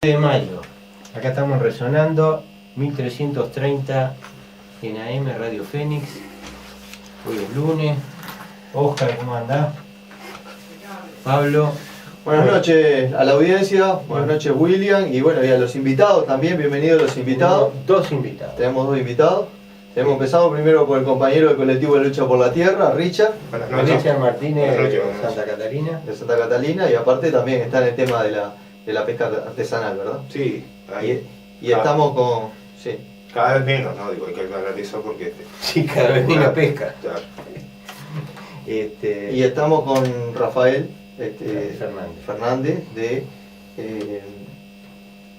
De mayo, acá estamos resonando 1330 en AM Radio Fénix. Hoy es lunes. Oscar, ¿cómo andás? Pablo. Buenas noches a la audiencia, buenas noches William, y bueno, y a los invitados también, bienvenidos los invitados. Dos invitados. Tenemos dos invitados. Empezamos primero por el compañero del colectivo de lucha por la tierra, Richard. Buenas noches. Richard Martínez Buenas noches. de Santa Catarina. De Santa Catalina, y aparte también está en el tema de la pesca artesanal, ¿verdad? Sí, ahí. Y estamos con... Sí. Cada vez menos, ¿no? Digo, hay que aclarar eso porque... Sí, cada vez menos pesca. Claro. Y estamos con Rafael Fernández de...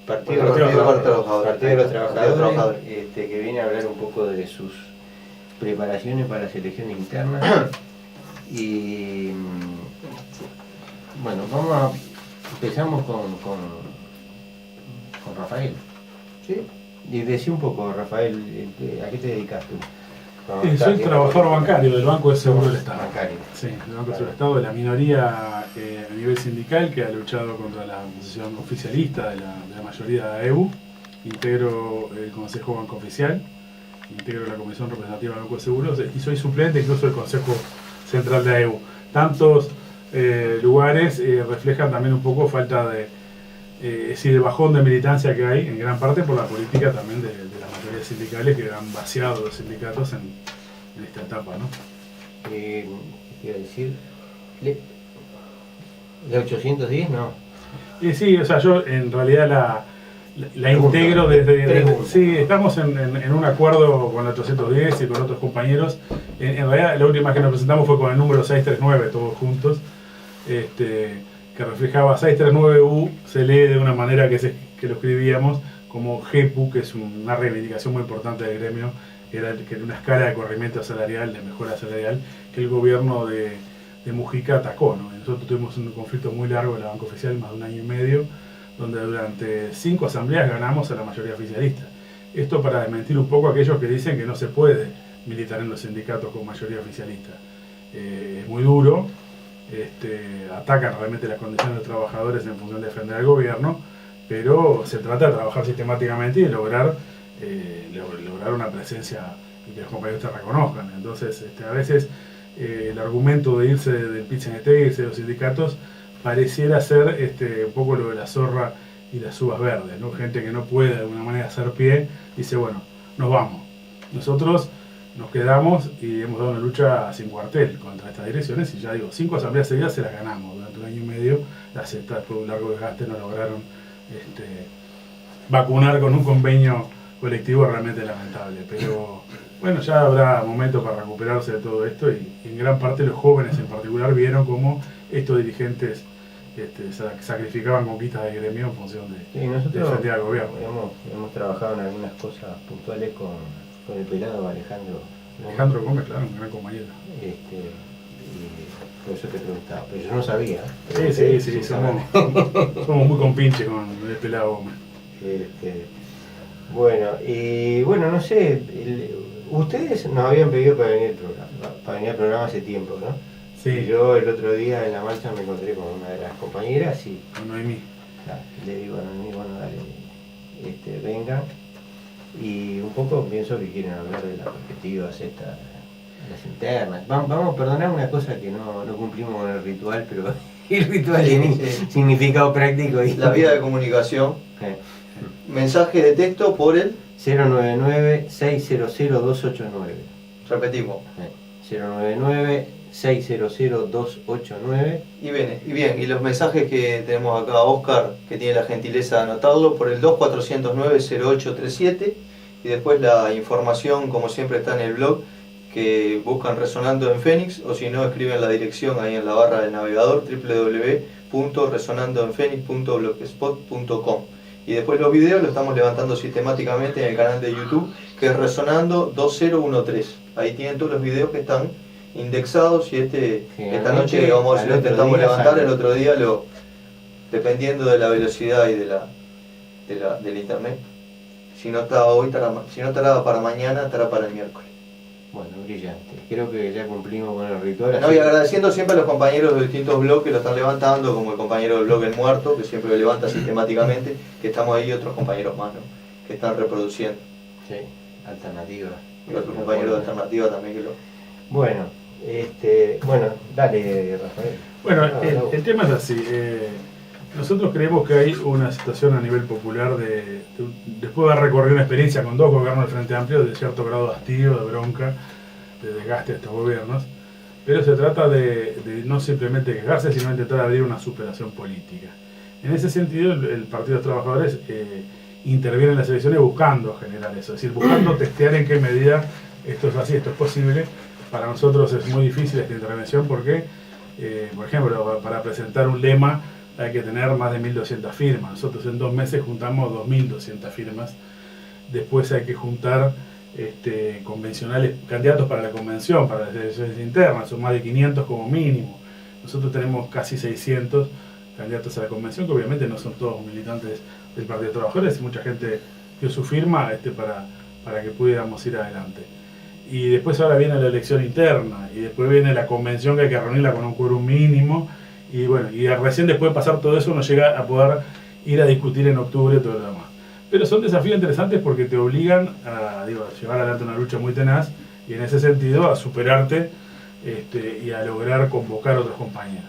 Partido Partido de los Trabajadores, Trabajadores. Que viene a hablar un poco de sus preparaciones para las elecciones internas. Y bueno, empezamos con Rafael. ¿Sí? Y decí un poco, Rafael, ¿a qué te dedicas tú? Soy trabajador bancario del Banco de Seguro del Estado. Bancario. Sí, del Banco de Seguro del Estado, de la minoría a nivel sindical que ha luchado contra la posición oficialista de la mayoría de AEU. Integro el Consejo Banco Oficial, integro la Comisión Representativa del Banco de Seguros y soy suplente incluso del Consejo Central de AEU. Tantos lugares reflejan también un poco falta de, el bajón de militancia que hay, en gran parte por la política también de las mayorías sindicales que han vaciado los sindicatos en esta etapa, ¿no? ¿Qué iba a decir? ¿De 810? No. Sí, o sea, yo en realidad la integro desde sí, estamos en un acuerdo con la 810 y con otros compañeros. En realidad la última que nos presentamos fue con el número 639, todos juntos, que reflejaba 639U, se lee de una manera que lo escribíamos como GEPU, que es una reivindicación muy importante del gremio, que era una escala de corrimiento salarial, de mejora salarial, que el gobierno de Mujica atacó, ¿no? Nosotros tuvimos un conflicto muy largo en la Banca Oficial, más de 1 año y medio, donde durante 5 asambleas ganamos a la mayoría oficialista. Esto para desmentir un poco a aquellos que dicen que no se puede militar en los sindicatos con mayoría oficialista. Es muy duro, atacan realmente las condiciones de los trabajadores en función de defender al gobierno, pero se trata de trabajar sistemáticamente y de lograr una presencia y que los compañeros te reconozcan. Entonces, a veces el argumento de irse del PIT-CNT, irse de los sindicatos, pareciera ser un poco lo de la zorra y las uvas verdes, ¿no? Gente que no puede de alguna manera hacer pie, dice, bueno, nos vamos. Nosotros nos quedamos y hemos dado una lucha sin cuartel contra estas direcciones y ya digo, 5 asambleas seguidas se las ganamos durante 1 año y medio, después de un largo desgaste nos lograron vacunar con un convenio colectivo realmente lamentable, pero bueno, ya habrá momento para recuperarse de todo esto y en gran parte los jóvenes en particular vieron cómo estos dirigentes sacrificaban conquistas de gremio en función de defender al gobierno. Hemos trabajado en algunas cosas puntuales con el pelado Alejandro Gómez, claro, un gran compañero. Y por eso te preguntaba, pero yo no sabía. Sí, somos muy compinches con el pelado Gómez. Bueno, no sé, ustedes nos habían pedido para venir al programa hace tiempo, ¿no? Sí. Y yo el otro día en la marcha me encontré con una de las compañeras y Noemí. le digo a Noemí, bueno, dale, vengan. Y un poco pienso que quieren hablar de las perspectivas las internas. Vamos a perdonar una cosa que no cumplimos con el ritual, pero el ritual tiene significado práctico. Y La vía de comunicación. Mensaje de texto por el... 099-600-289. Repetimos. 099-600-289. Y bien, y los mensajes que tenemos acá, Oscar, que tiene la gentileza de anotarlo, por el 2409-0837, y después la información, como siempre, está en el blog, que buscan Resonando en Fénix, o si no, escriben la dirección ahí en la barra del navegador, www.resonandoenfenix.blogspot.com. Y después los videos los estamos levantando sistemáticamente en el canal de YouTube, que es Resonando 2013. Ahí tienen todos los videos que están indexados y esta noche vamos a ver si lo intentamos levantar, el otro día dependiendo de la velocidad y del internet. Si no está hoy, si no estará para mañana, estará para el miércoles. Bueno, brillante. Creo que ya cumplimos con el ritual. No, así y que- agradeciendo siempre a los compañeros de distintos blogs que lo están levantando, como el compañero del blog El Muerto, que siempre lo levanta sistemáticamente, que estamos ahí, y otros compañeros más, ¿no? Que están reproduciendo. Sí, alternativa. Y otro compañero de Alternativa también que lo... Bueno, bueno, dale, Rafael. Bueno, Ah, no. el tema es así. Nosotros creemos que hay una situación a nivel popular después de haber recorrido una experiencia con dos gobiernos del Frente Amplio de cierto grado de hastío, de bronca, de desgaste de estos gobiernos, pero se trata de no simplemente quejarse, sino intentar abrir una superación política. En ese sentido, el Partido de los Trabajadores interviene en las elecciones buscando generar eso, es decir, buscando testear en qué medida esto es así, esto es posible. Para nosotros es muy difícil esta intervención porque, por ejemplo, para presentar un lema hay que tener más de 1.200 firmas. Nosotros en 2 meses juntamos 2.200 firmas. Después hay que juntar convencionales, candidatos para la convención, para las elecciones internas, son más de 500 como mínimo. Nosotros tenemos casi 600 candidatos a la convención, que obviamente no son todos militantes del Partido de Trabajadores, y mucha gente dio su firma para que pudiéramos ir adelante. Y después ahora viene la elección interna, y después viene la convención que hay que reunirla con un quórum mínimo, y bueno, y recién después de pasar todo eso uno llega a poder ir a discutir en octubre todo lo demás. Pero son desafíos interesantes porque te obligan a llevar adelante una lucha muy tenaz, y en ese sentido a superarte y a lograr convocar a otros compañeros.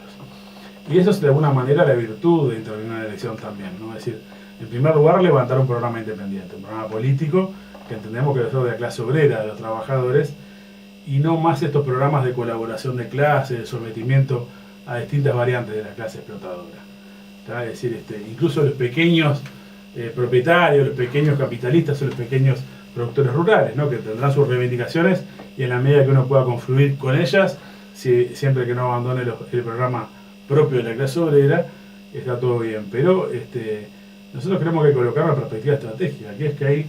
Y eso es de alguna manera la virtud de intervenir en una elección también, ¿no? Es decir, en primer lugar levantar un programa independiente, un programa político que entendemos que debe ser de la clase obrera, de los trabajadores, y no más estos programas de colaboración de clase, de sometimiento a distintas variantes de la clase explotadora. ¿Tá? Es decir, incluso los pequeños propietarios, los pequeños capitalistas o los pequeños productores rurales, ¿no? Que tendrán sus reivindicaciones, y en la medida que uno pueda confluir con ellas, siempre que no abandone el programa propio de la clase obrera, está todo bien. Pero nosotros creemos que hay que colocar una perspectiva estratégica, que es que hay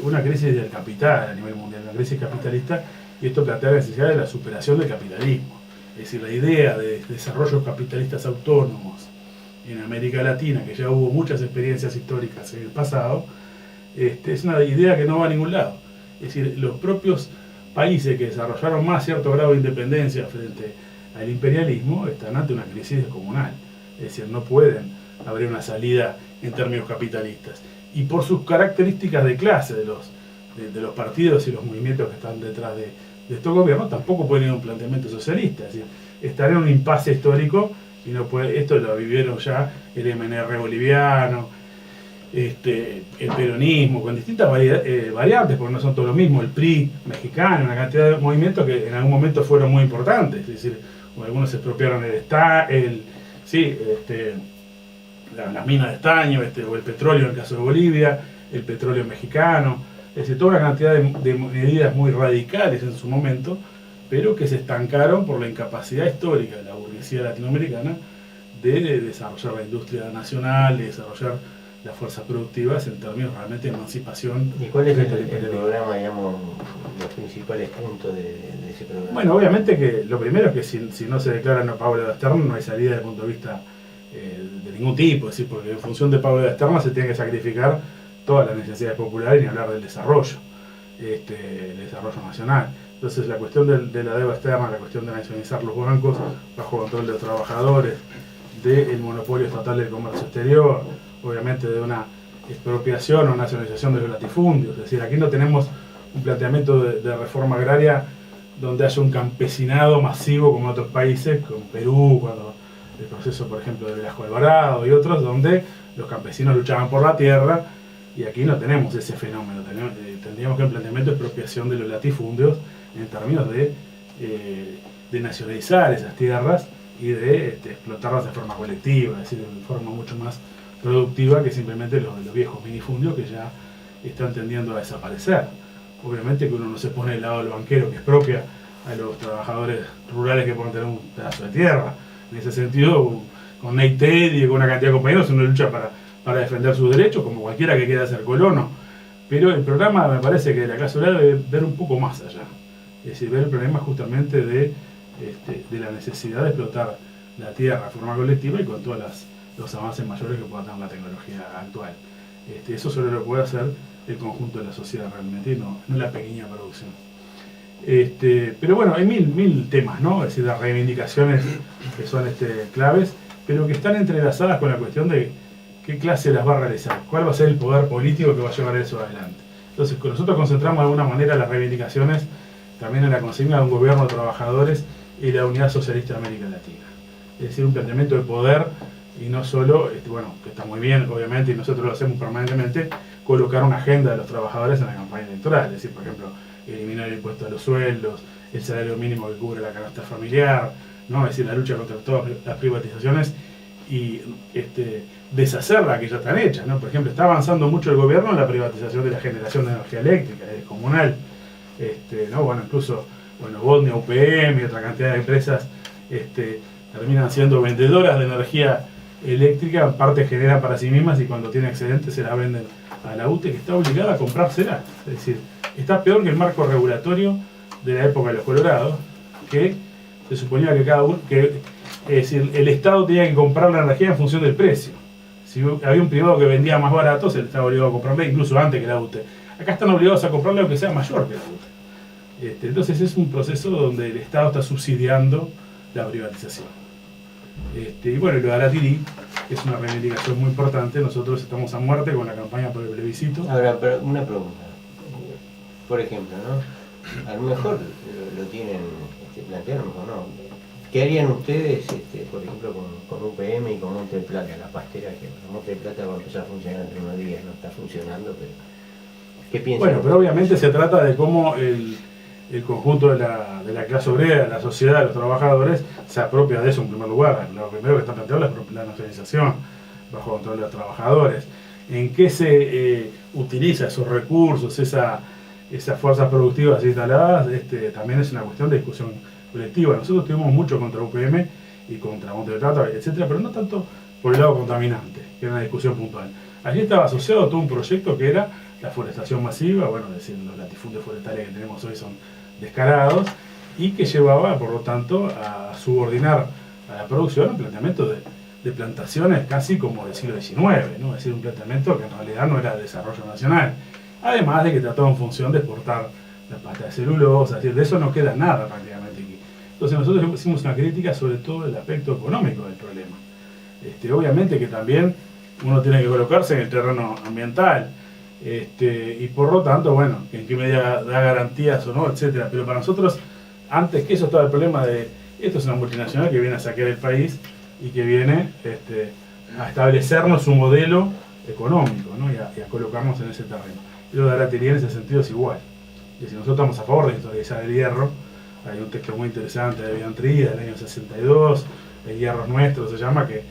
una crisis del capital a nivel mundial, una crisis capitalista, y esto plantea la necesidad de la superación del capitalismo. Es decir, la idea de desarrollos capitalistas autónomos en América Latina, que ya hubo muchas experiencias históricas en el pasado, es una idea que no va a ningún lado. Es decir, los propios países que desarrollaron más cierto grado de independencia frente al imperialismo están ante una crisis descomunal. Es decir, no pueden abrir una salida en términos capitalistas. Y por sus características de clase de los partidos y los movimientos que están detrás de estos gobiernos, tampoco pueden ir a un planteamiento socialista. Es decir, están en un impasse histórico, y no puede, esto lo vivieron ya el MNR boliviano, el peronismo, con distintas variantes, porque no son todo lo mismo, el PRI mexicano, una cantidad de movimientos que en algún momento fueron muy importantes. Es decir, algunos se expropiaron las minas de estaño, o el petróleo en el caso de Bolivia, el petróleo mexicano. Es decir, toda una cantidad de medidas muy radicales en su momento, pero que se estancaron por la incapacidad histórica de la burguesía latinoamericana de desarrollar la industria nacional, de desarrollar las fuerzas productivas en términos realmente de emancipación. ¿Y cuál es frente al el imperialismo. programa, digamos, los principales puntos de ese programa? Bueno, obviamente que lo primero es que si no se declara no pago de externo, no hay salida desde el punto de vista de ningún tipo, es decir, porque en función de pago de externa se tiene que sacrificar todas las necesidades populares, y ni hablar del desarrollo, el desarrollo nacional. Entonces la cuestión de la deuda externa, la cuestión de nacionalizar los bancos bajo control de los trabajadores, del monopolio estatal del comercio exterior, obviamente de una expropiación o nacionalización de los latifundios. Es decir, aquí no tenemos un planteamiento de reforma agraria donde haya un campesinado masivo como en otros países, como Perú, cuando el proceso, por ejemplo, de Velasco Alvarado y otros, donde los campesinos luchaban por la tierra, y aquí no tenemos ese fenómeno. Tendríamos que el planteamiento de expropiación de los latifundios en términos de nacionalizar esas tierras y de explotarlas de forma colectiva, es decir, de forma mucho más productiva que simplemente los viejos minifundios que ya están tendiendo a desaparecer. Obviamente que uno no se pone del lado del banquero que expropia a los trabajadores rurales que pueden tener un pedazo de tierra. En ese sentido, con Ney Teddy y con una cantidad de compañeros, uno lucha para defender sus derechos, como cualquiera que quiera ser colono. Pero el programa me parece que de la clase obrera debe ver un poco más allá. Es decir, ver el problema justamente de la necesidad de explotar la tierra de forma colectiva y con todos los avances mayores que pueda tener la tecnología actual. Eso solo lo puede hacer el conjunto de la sociedad realmente, y no la pequeña producción. Pero bueno, hay mil temas, ¿no? Es decir, las reivindicaciones que son claves, pero que están entrelazadas con la cuestión de qué clase las va a realizar, cuál va a ser el poder político que va a llevar eso adelante. Entonces, nosotros concentramos de alguna manera las reivindicaciones también en la consigna de un gobierno de trabajadores y la unidad socialista de América Latina. Es decir, un planteamiento de poder y no solo, bueno, que está muy bien, obviamente, y nosotros lo hacemos permanentemente, colocar una agenda de los trabajadores en la campaña electoral. Es decir, por ejemplo, eliminar el impuesto a los sueldos, el salario mínimo que cubre la canasta familiar, ¿no? Es decir, la lucha contra todas las privatizaciones y deshacer las que ya están hechas, ¿no? Por ejemplo, está avanzando mucho el gobierno en la privatización de la generación de energía eléctrica, es comunal, ¿no? Bueno, incluso, Bodnia, UPM y otra cantidad de empresas terminan siendo vendedoras de energía eléctrica, en parte generan para sí mismas y cuando tiene excedente se la venden a la UTE, que está obligada a comprársela. Es decir, está peor que el marco regulatorio de la época de los Colorados, que se suponía que cada uno, es decir, el Estado tenía que comprar la energía en función del precio. Si había un privado que vendía más barato, el Estado obligado a comprarle incluso antes que la UTE. Acá están obligados a comprarle aunque sea mayor que la UTE. Entonces es un proceso donde el Estado está subsidiando la privatización. Y bueno, lo de Aratiri es una reivindicación muy importante. Nosotros estamos a muerte con la campaña por el plebiscito. Ahora, pero una pregunta. Por ejemplo, ¿no? A lo mejor lo tienen planteado, a lo mejor no. ¿Qué harían ustedes, por ejemplo, con UPM y con Monte del Plata, la pastera, que Monte del Plata va a empezar a funcionar entre unos días, no está funcionando, pero ¿qué piensan? Bueno, pero obviamente se trata de cómo el conjunto de la clase obrera, de la sociedad, de los trabajadores, se apropia de eso en primer lugar. Lo primero que está planteado es la nacionalización, bajo control de los trabajadores. ¿En qué se utiliza esos recursos, esas fuerzas productivas instaladas? También es una cuestión de discusión colectiva. Nosotros tuvimos mucho contra UPM y contra Monte del Plata, etcétera, pero no tanto por el lado contaminante, que era una discusión puntual. Allí estaba asociado todo un proyecto que era la forestación masiva, bueno, es decir, los latifundios forestales que tenemos hoy son descarados, y que llevaba, por lo tanto, a subordinar a la producción un planteamiento de plantaciones casi como del siglo XIX, ¿no? Es decir, un planteamiento que en realidad no era de desarrollo nacional. Además de que trataba en función de exportar la pasta de celulosa, es decir, de eso no queda nada prácticamente aquí. Entonces nosotros hicimos una crítica sobre todo del aspecto económico del problema. Obviamente que también uno tiene que colocarse en el terreno ambiental, y por lo tanto, bueno, en qué medida da garantías o no, etcétera. Pero para nosotros, antes que eso estaba el problema de, esto es una multinacional que viene a saquear el país y que viene a establecernos un modelo económico, ¿no? y a colocarnos en ese terreno. Y lo de Aratiri en ese sentido es igual. Y si nosotros estamos a favor de historizar el hierro, hay un texto muy interesante de Biantrida del año 62, el hierro es nuestro se llama, que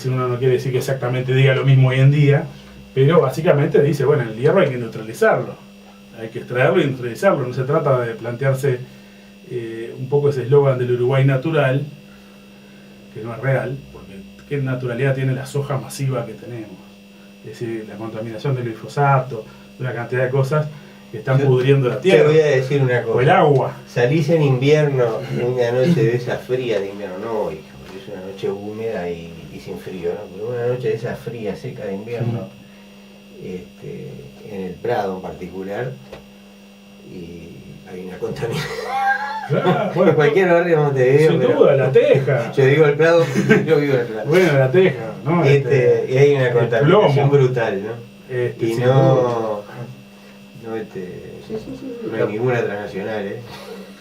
uno no quiere decir que exactamente diga lo mismo hoy en día, pero básicamente dice, bueno, el hierro hay que neutralizarlo, hay que extraerlo y neutralizarlo. No se trata de plantearse un poco ese eslogan del Uruguay natural, que no es real, porque qué naturalidad tiene la soja masiva que tenemos. Es decir, la contaminación del glifosato, una cantidad de cosas que están pudriendo la tierra. Te voy a decir una cosa. O el agua. Salís en invierno, en una noche de esa fría de invierno, no, hijo, es una noche húmeda y sin frío, ¿no? Pero una noche de esa fría, seca de invierno, en el Prado en particular, y hay una contaminación. Claro, bueno, en cualquier barrio de Montevideo. Sin duda, La Teja. Yo digo el Prado, yo vivo en el Prado. Bueno, La Teja, ¿no? Y hay una contaminación brutal, ¿no? Y no hay ninguna transnacional,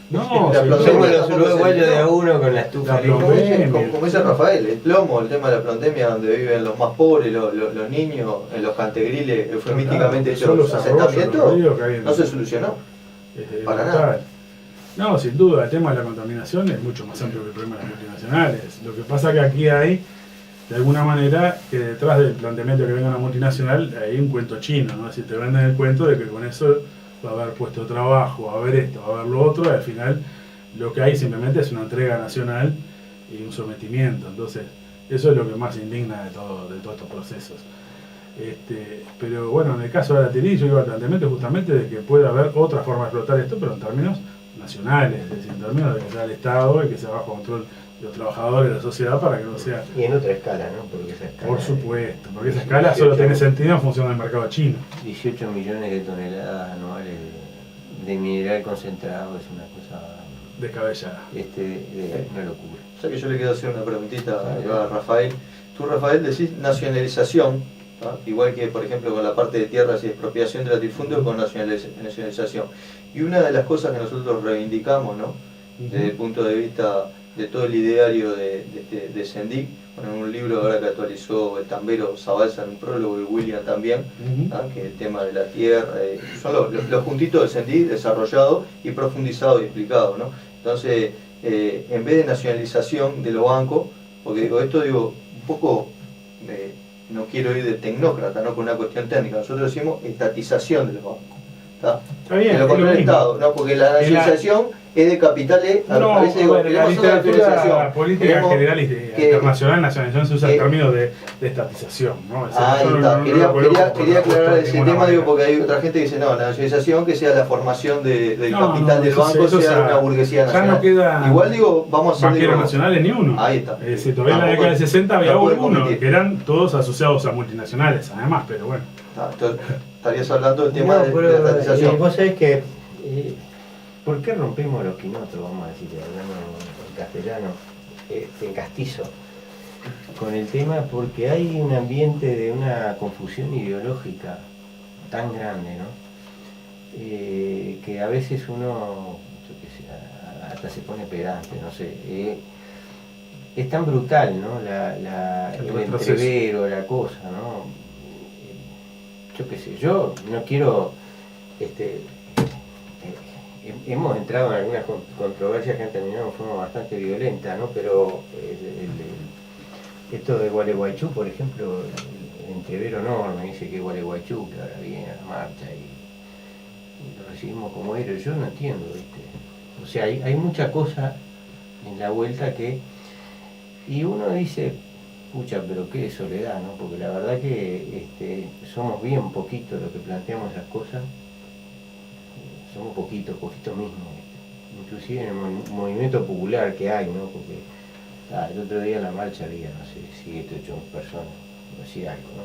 No, somos los uruguayos de a uno con la estufa. Como dice Rafael, el plomo, el tema de la pandemia donde viven los más pobres, los niños, en los cantegriles eufemísticamente hechos asentamientos, no se solucionó. Para nada. No, sin duda, el tema de la contaminación es mucho más amplio que el problema de las multinacionales. Lo que pasa es que aquí hay, de alguna manera, que detrás del planteamiento que venga una multinacional hay un cuento chino, ¿no? Es decir, te venden el cuento de que con eso va a haber puesto de trabajo, va a haber esto, va a haber lo otro, y al final lo que hay simplemente es una entrega nacional y un sometimiento. Entonces, eso es lo que más indigna de todos estos procesos. Pero bueno, en el caso de Aratiri, yo iba al planteamiento justamente de que puede haber otra forma de explotar esto, pero en términos nacionales, es decir, en términos de que sea el Estado y que sea bajo control de los trabajadores de la sociedad para que no sea... Y en otra escala, ¿no? Porque esa escala, por supuesto, porque esa escala solo tiene sentido en función del mercado chino. 18 millones de toneladas anuales de mineral concentrado es una cosa Descabellada. una locura. O sea que yo le quiero hacer una preguntita a Rafael. Tú, Rafael, decís nacionalización, ¿no? Igual que, por ejemplo, con la parte de tierras y expropiación de latifundio con nacionalización. Y una de las cosas que nosotros reivindicamos, ¿no? Desde el punto de vista de todo el ideario de Sendik, en un libro ahora que actualizó el tambero Zabalza en un prólogo y William también, ¿no? Que el tema de la tierra, son los puntitos del Sendik desarrollado y profundizado y explicado, ¿no? Entonces, en vez de nacionalización de los bancos, porque digo, esto digo, un poco, no quiero ir de tecnócrata, ¿no? Con una cuestión técnica, nosotros decimos estatización de los bancos. Está bien, que lo controla el Estado, ¿no? Porque la nacionalización es de capitales, no, a veces digo, la literatura política general y internacional, nacionalización se usa el término de estatización, ¿no? Quería aclarar ese tema, digo, porque hay otra gente que dice, no, la nacionalización que sea la formación del capital del banco, sea una burguesía nacional. Ya no queda igual digo, vamos a hacer banqueros nacionales ni uno. Ahí está. Todavía en la década del 60 había uno, que eran todos asociados a multinacionales, además, pero bueno. Entonces, estarías hablando del tema de la estatización. Vos sabés que, ¿por qué rompemos los quinotos, vamos a decir, hablando en castellano, en castizo? Con el tema, porque hay un ambiente de una confusión ideológica tan grande, ¿no? Que a veces uno, yo qué sé, hasta se pone pedante, no sé. Es tan brutal, ¿no? El entrevero, la cosa, ¿no? Yo qué sé, yo no quiero, hemos entrado en algunas controversias que han terminado de forma bastante violenta, ¿no? Pero esto de Gualeguaychú, por ejemplo, el entrevero enorme, dice que Gualeguaychú, que ahora viene a la marcha y lo recibimos como héroe, yo no entiendo, ¿viste? O sea, hay mucha cosa en la vuelta que, y uno dice, pucha, pero qué soledad, ¿no? Porque la verdad que somos bien poquitos los que planteamos esas cosas, somos poquitos mismos, ¿viste? Inclusive en el movimiento popular que hay, ¿no? Porque el otro día en la marcha había, no sé, 7, 8 personas, así algo, ¿no?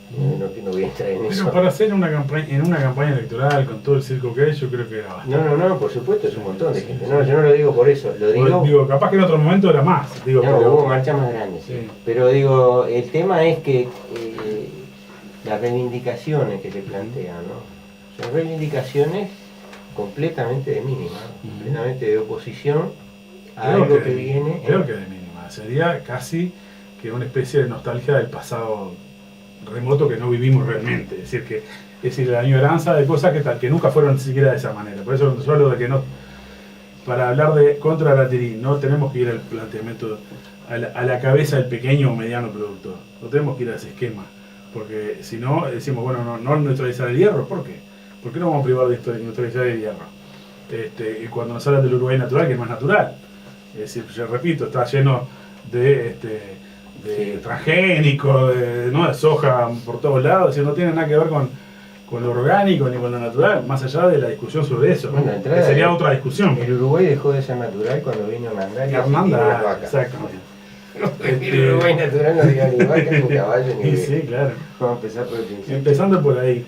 No voy a entrar en eso. Pero para hacer en una campaña electoral con todo el circo que hay, yo creo que era bastante. No, por supuesto, es un montón de gente. No, yo no lo digo por eso, lo digo, capaz que en otro momento era más. Digo, no, pero hubo marchas más grandes, sí. Pero digo, el tema es que las reivindicaciones que se plantean, ¿no? Son reivindicaciones completamente de mínima, completamente de oposición a algo que viene. Creo que de mínima. Sería casi que una especie de nostalgia del pasado remoto que no vivimos realmente. Es decir, la añoranza de cosas que nunca fueron ni siquiera de esa manera. Por eso cuando yo hablo de que no, para hablar de contra la TIRI, no tenemos que ir al planteamiento a la cabeza del pequeño o mediano productor. No tenemos que ir a ese esquema. Porque si no, decimos, bueno, no neutralizar el hierro. ¿Por qué? ¿Por qué no vamos a privar de neutralizar el hierro? Y cuando nos hablan del Uruguay natural, que es más natural. Es decir, yo repito, está lleno de transgénico, de soja por todos lados, no tiene nada que ver con lo orgánico ni con lo natural, más allá de la discusión sobre eso, bueno, que sería otra discusión. El Uruguay dejó de ser natural cuando vino Hernanda. Exactamente. El Uruguay natural no había ni vaca, ni caballo, ni sí, claro. Vamos a empezar por el principio. Empezando por ahí.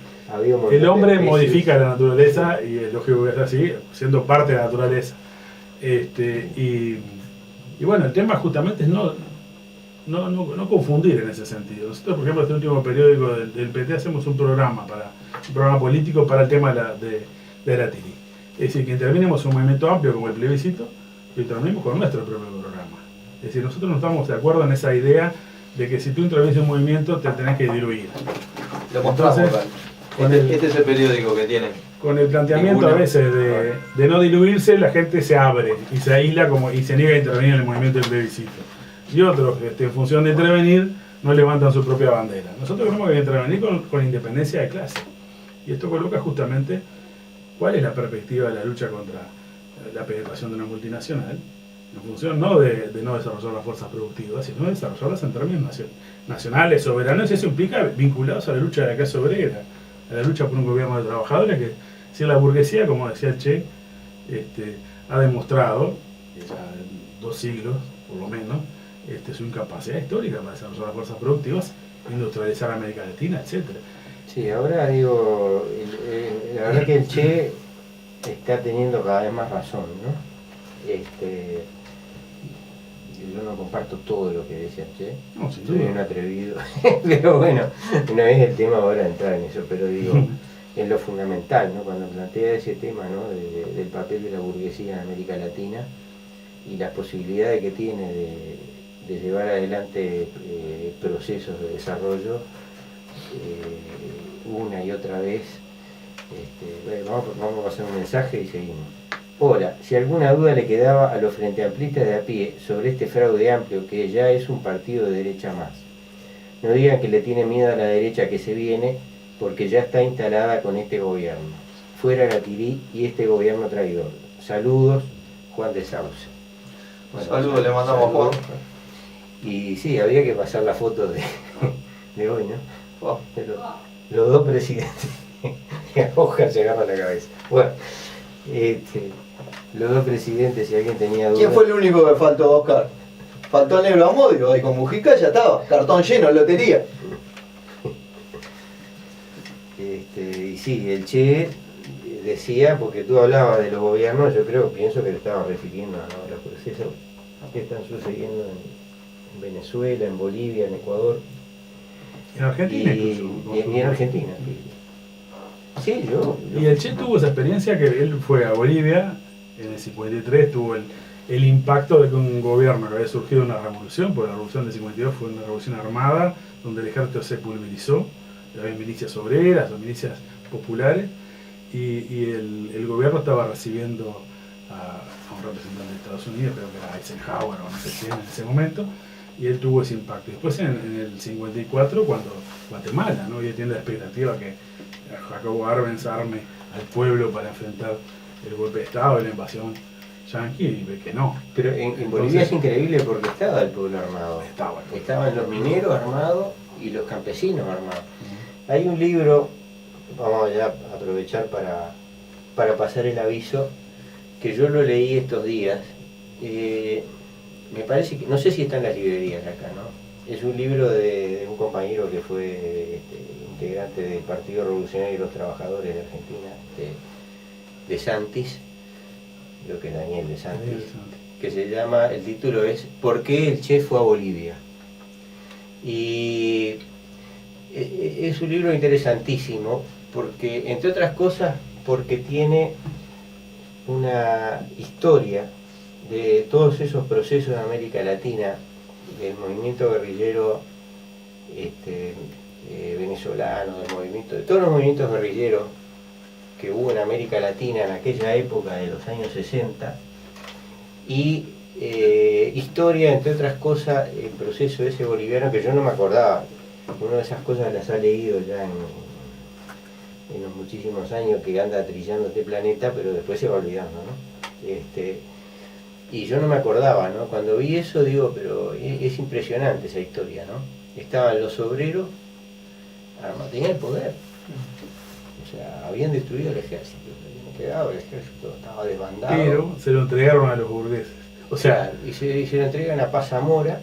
El hombre modifica la naturaleza y es lógico que es así, siendo parte de la naturaleza. Y bueno, el tema justamente es no confundir en ese sentido. Nosotros, por ejemplo, en este último periódico del PT hacemos un programa político para el tema de la TIRI. Es decir, que intervinimos un movimiento amplio como el plebiscito, pero intervenimos con nuestro propio programa. Es decir, nosotros no estamos de acuerdo en esa idea de que si tú intervienes en un movimiento te tenés que diluir. Lo mostramos. Este es el periódico que tiene. Con el planteamiento a veces de no diluirse, la gente se abre y se aísla y se niega a intervenir en el movimiento del plebiscito. Y otros, en función de intervenir, no levantan su propia bandera. Nosotros tenemos que intervenir con independencia de clase. Y esto coloca justamente cuál es la perspectiva de la lucha contra la penetración de una multinacional, en función no de no desarrollar las fuerzas productivas, sino de desarrollarlas en términos nacionales, soberanos, y eso implica vinculados a la lucha de la clase obrera, a la lucha por un gobierno de trabajadores que, si la burguesía, como decía el Che, ha demostrado, ya en 2 siglos, por lo menos, su incapacidad histórica para desarrollar las fuerzas productivas, industrializar América Latina, etc. Sí, ahora digo, la verdad que el Che está teniendo cada vez más razón, ¿no? Yo no comparto todo lo que decía Che, No, sin soy duda. un atrevido, pero bueno, no es el tema ahora entrar en eso, pero digo, en lo fundamental, ¿no? Cuando plantea ese tema, ¿no? Del papel de la burguesía en América Latina y las posibilidades que tiene de llevar adelante procesos de desarrollo una y otra vez. Bueno, vamos a pasar un mensaje y seguimos. Hola, si alguna duda le quedaba a los frenteamplistas de a pie sobre este fraude amplio que ya es un partido de derecha más, no digan que le tiene miedo a la derecha que se viene, porque ya está instalada con este gobierno. Fuera la Tirí y este gobierno traidor. Saludos, Juan de Sauce. Bueno, Saludos le mandamos a Juan. Y sí, había que pasar la foto de hoy, ¿no? Oh. Los dos presidentes. Oscar se agarra la cabeza. Bueno, los dos presidentes, si alguien tenía dudas. ¿Quién fue el único que faltó, Oscar? Faltó el negro Amodio, y con Mujica ya estaba. Cartón lleno, lotería. Y sí, el Che decía, porque tú hablabas de los gobiernos, pienso que te estabas refiriendo a los procesos que están sucediendo en Venezuela, en Bolivia, en Ecuador. En Argentina y en Argentina. Sí, Y el Che tuvo esa experiencia que él fue a Bolivia en el 53, tuvo el impacto de que un gobierno que había surgido una revolución, porque la revolución del 52 fue una revolución armada, donde el ejército se pulverizó, había milicias obreras o milicias populares, y el gobierno estaba recibiendo a un representante de Estados Unidos, creo que era Eisenhower o no sé quién en ese momento, y él tuvo ese impacto. Después en el 54, cuando Guatemala, ¿no? Y tiene la expectativa que Jacobo Arbenz arme al pueblo para enfrentar el golpe de Estado y la invasión yanqui, y ve que no. Pero en Bolivia es increíble porque estaba el pueblo armado. Estaban los mineros armados y los campesinos armados. Hay un libro, vamos ya a aprovechar para pasar el aviso, que yo lo leí estos días. Me parece que, no sé si está en las librerías acá, ¿no? Es un libro de un compañero que fue integrante del Partido Revolucionario de los Trabajadores de Argentina, de Santis, creo que es Daniel de Santis, que se llama, el título es ¿Por qué el Che fue a Bolivia? Y es un libro interesantísimo, porque, entre otras cosas, porque tiene una historia de todos esos procesos de América Latina, del movimiento guerrillero venezolano, de todos los movimientos guerrilleros que hubo en América Latina en aquella época de los años 60, y historia, entre otras cosas, el proceso ese boliviano que yo no me acordaba. Una de esas cosas las ha leído ya en los muchísimos años que anda trillando este planeta, pero después se va olvidando, ¿no? Y yo no me acordaba, ¿no? Cuando vi eso digo, pero es impresionante esa historia, ¿no? Estaban los obreros, tenían el poder. O sea, habían destruido el ejército, habían quedado, el ejército estaba desbandado. Pero se lo entregaron a los burgueses. O sea, claro, y se lo entregan a Paz Zamora,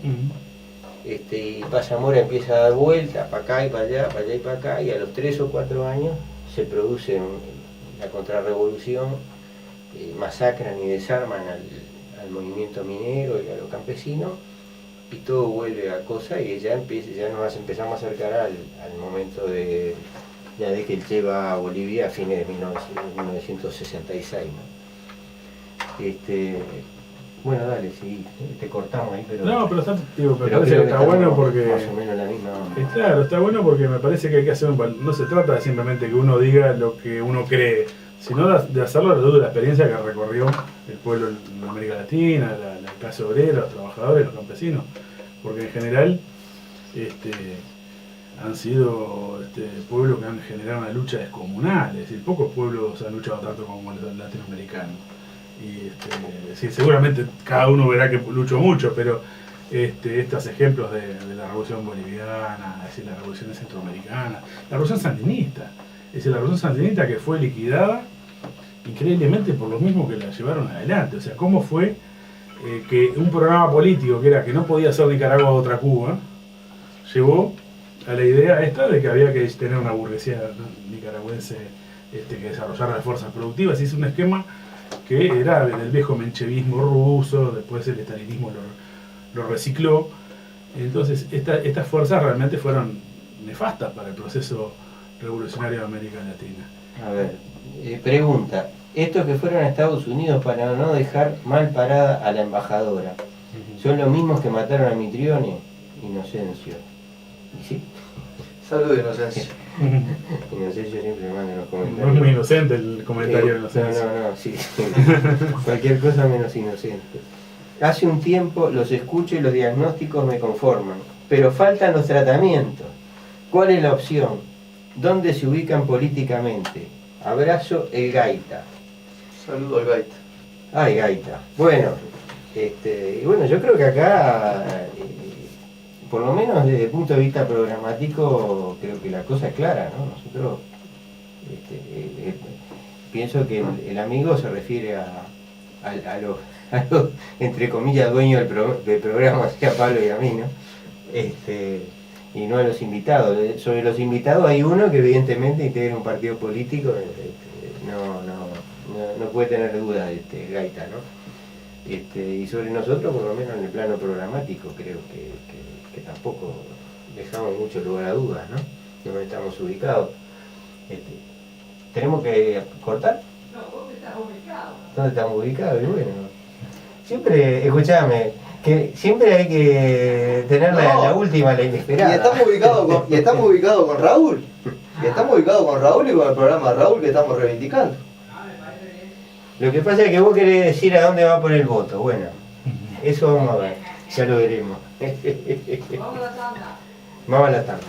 y Paz Zamora empieza a dar vueltas para acá y para allá, para allá y para acá, y a los 3 o 4 años se produce la contrarrevolución, masacran y desarman al movimiento minero y a los campesinos, y todo vuelve a cosa, y ya nos empezamos a acercar al momento de que el Che va a Bolivia a fines de 1966, ¿no? Bueno, dale, sí, te cortamos ahí, pero... No, pero me pero parece que está bueno estamos porque... más o menos la misma onda. Claro, está bueno porque me parece que hay que hacer no se trata de simplemente que uno diga lo que uno cree, sino de hacerlo a la luz de la experiencia que recorrió el pueblo en América Latina, la clase obrera, los trabajadores, los campesinos, porque en general han sido pueblos que han generado una lucha descomunal, es decir, pocos pueblos han luchado tanto como los latinoamericanos. Y sí, seguramente cada uno verá que luchó mucho, pero estos ejemplos de la revolución boliviana, es decir, la revolución centroamericana, la revolución sandinista, es decir, la revolución sandinista que fue liquidada increíblemente por los mismos que la llevaron adelante. O sea, cómo fue que un programa político que era que no podía ser Nicaragua otra Cuba, llevó a la idea esta de que había que tener una burguesía nicaragüense que desarrollara las fuerzas productivas. Hizo un esquema que era del viejo menchevismo ruso, después el estalinismo lo recicló. Entonces estas fuerzas realmente fueron nefastas para el proceso revolucionario de América Latina. A ver, pregunta, estos que fueron a Estados Unidos para no dejar mal parada a la embajadora, ¿son los mismos que mataron a Mitrione? Inocencio. ¿Y sí? Salud de inocencia. Inocencio siempre manda en los No es comentarios. muy inocente el comentario de inocencia. No, sí. Cualquier cosa menos inocente. Hace un tiempo los escucho y los diagnósticos me conforman, pero faltan los tratamientos. ¿Cuál es la opción? ¿Dónde se ubican políticamente? Abrazo, el Gaita. Saludo al Gaita. Ay, Gaita. Bueno, y bueno, yo creo que acá, por lo menos desde el punto de vista programático, creo que la cosa es clara, ¿no? Nosotros, pienso que el amigo se refiere a los, entre comillas, dueños del programa, sea Pablo y a mí, ¿no? Y no a los invitados. Sobre los invitados hay uno que evidentemente integra un partido político, no puede tener duda Gaita, ¿no? Y sobre nosotros, por lo menos en el plano programático, creo que tampoco dejamos mucho lugar a dudas, ¿no? Donde estamos ubicados. ¿Tenemos que cortar? No, ¿dónde estás ubicado? ¿Dónde estamos ubicados? Y bueno, siempre, escuchame, que siempre hay que tener la última, la inesperada. Y estamos ubicados con Raúl. Y estamos ubicados con Raúl y con el programa de Raúl que estamos reivindicando. Lo que pasa es que vos querés decir a dónde va por el voto. Bueno, eso vamos a ver, ya lo veremos. Vamos a la tanda. Vamos a la tanda.